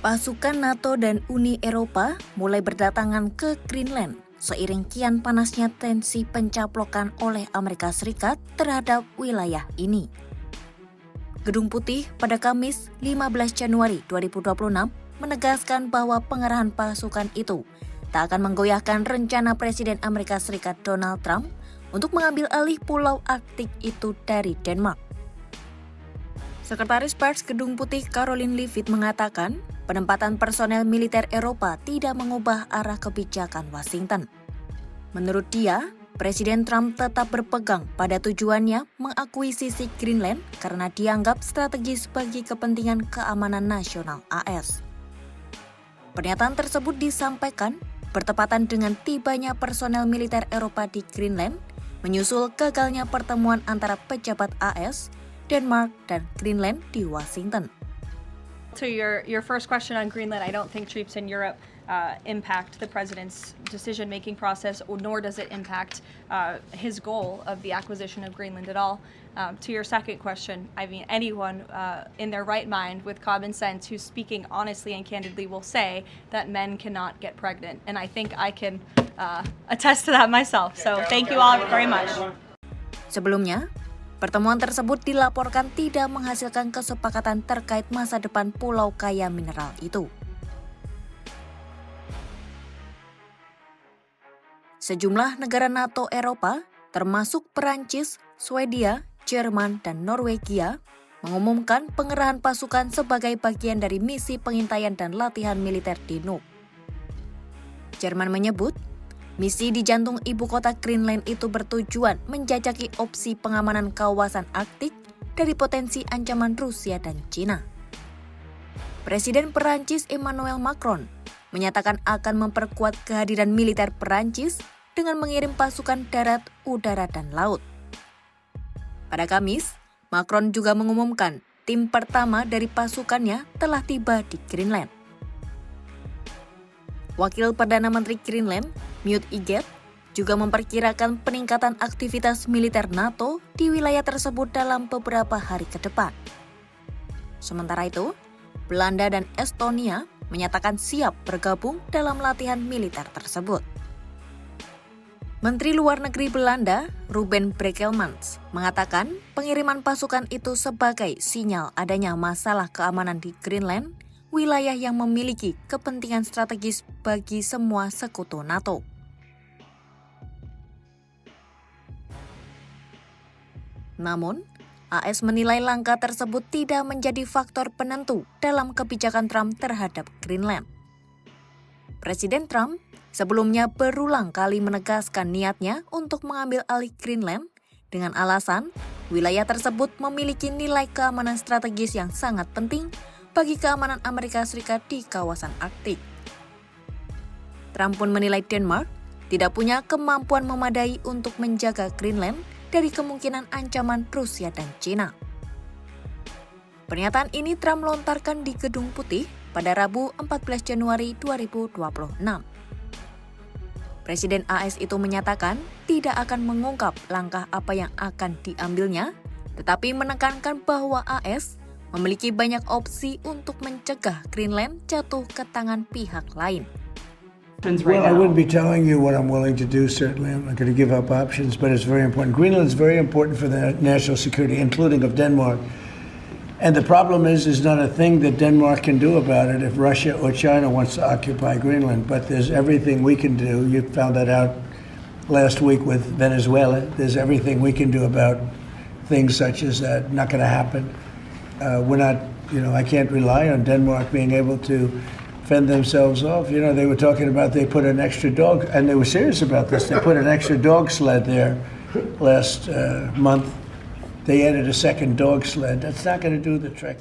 Pasukan NATO dan Uni Eropa mulai berdatangan ke Greenland seiring kian panasnya tensi pencaplokan oleh Amerika Serikat terhadap wilayah ini. Gedung Putih pada Kamis 15 Januari 2026 menegaskan bahwa pengerahan pasukan itu tak akan menggoyahkan rencana Presiden Amerika Serikat Donald Trump untuk mengambil alih pulau Arktik itu dari Denmark. Sekretaris Pers Gedung Putih Caroline Leavitt mengatakan, penempatan personel militer Eropa tidak mengubah arah kebijakan Washington. Menurut dia, Presiden Trump tetap berpegang pada tujuannya mengakuisisi Greenland karena dianggap strategis bagi kepentingan keamanan nasional AS. Pernyataan tersebut disampaikan bertepatan dengan tibanya personel militer Eropa di Greenland, menyusul gagalnya pertemuan antara pejabat AS, Denmark, dan Greenland di Washington. To your first question on Greenland, I don't think troops in Europe impact the president's decision-making process, nor does it impact his goal of the acquisition of Greenland at all. To your second question, I mean, anyone in their right mind with common sense who's speaking honestly and candidly will say that men cannot get pregnant. And I think I can attest to that myself. So thank you all very much. Sebelumnya, pertemuan tersebut dilaporkan tidak menghasilkan kesepakatan terkait masa depan pulau kaya mineral itu. Sejumlah negara NATO Eropa, termasuk Perancis, Swedia, Jerman, dan Norwegia, mengumumkan pengerahan pasukan sebagai bagian dari misi pengintaian dan latihan militer di Nuuk. Jerman menyebut, misi di jantung ibu kota Greenland itu bertujuan menjajaki opsi pengamanan kawasan Arktik dari potensi ancaman Rusia dan Cina. Presiden Perancis Emmanuel Macron menyatakan akan memperkuat kehadiran militer Perancis dengan mengirim pasukan darat, udara, dan laut. Pada Kamis, Macron juga mengumumkan tim pertama dari pasukannya telah tiba di Greenland. Wakil Perdana Menteri Greenland, Mute Iget, juga memperkirakan peningkatan aktivitas militer NATO di wilayah tersebut dalam beberapa hari ke depan. Sementara itu, Belanda dan Estonia menyatakan siap bergabung dalam latihan militer tersebut. Menteri Luar Negeri Belanda, Ruben Brekelmans, mengatakan pengiriman pasukan itu sebagai sinyal adanya masalah keamanan di Greenland, wilayah yang memiliki kepentingan strategis bagi semua sekutu NATO. Namun, AS menilai langkah tersebut tidak menjadi faktor penentu dalam kebijakan Trump terhadap Greenland. Presiden Trump sebelumnya berulang kali menegaskan niatnya untuk mengambil alih Greenland dengan alasan wilayah tersebut memiliki nilai keamanan strategis yang sangat penting bagi keamanan Amerika Serikat di kawasan Arktik. Trump pun menilai Denmark tidak punya kemampuan memadai untuk menjaga Greenland dari kemungkinan ancaman Rusia dan Cina. Pernyataan ini Trump lontarkan di Gedung Putih pada Rabu 14 Januari 2026. Presiden AS itu menyatakan tidak akan mengungkap langkah apa yang akan diambilnya, tetapi menekankan bahwa AS memiliki banyak opsi untuk mencegah Greenland jatuh ke tangan pihak lain. Well, I wouldn't be telling you what I'm willing to do, certainly. I'm not going to give up options, but it's very important. Greenland is very important for the national security, including of Denmark. And the problem is there's not a thing that Denmark can do about it if Russia or China wants to occupy Greenland. But there's everything we can do. You found that out last week with Venezuela. There's everything we can do about things such as that. Not going to happen. We're not, I can't rely on Denmark being able to fend themselves off. They were talking about they put an extra dog, and they were serious about this. They put an extra dog sled there last month. They added a second dog sled. That's not going to do the trick.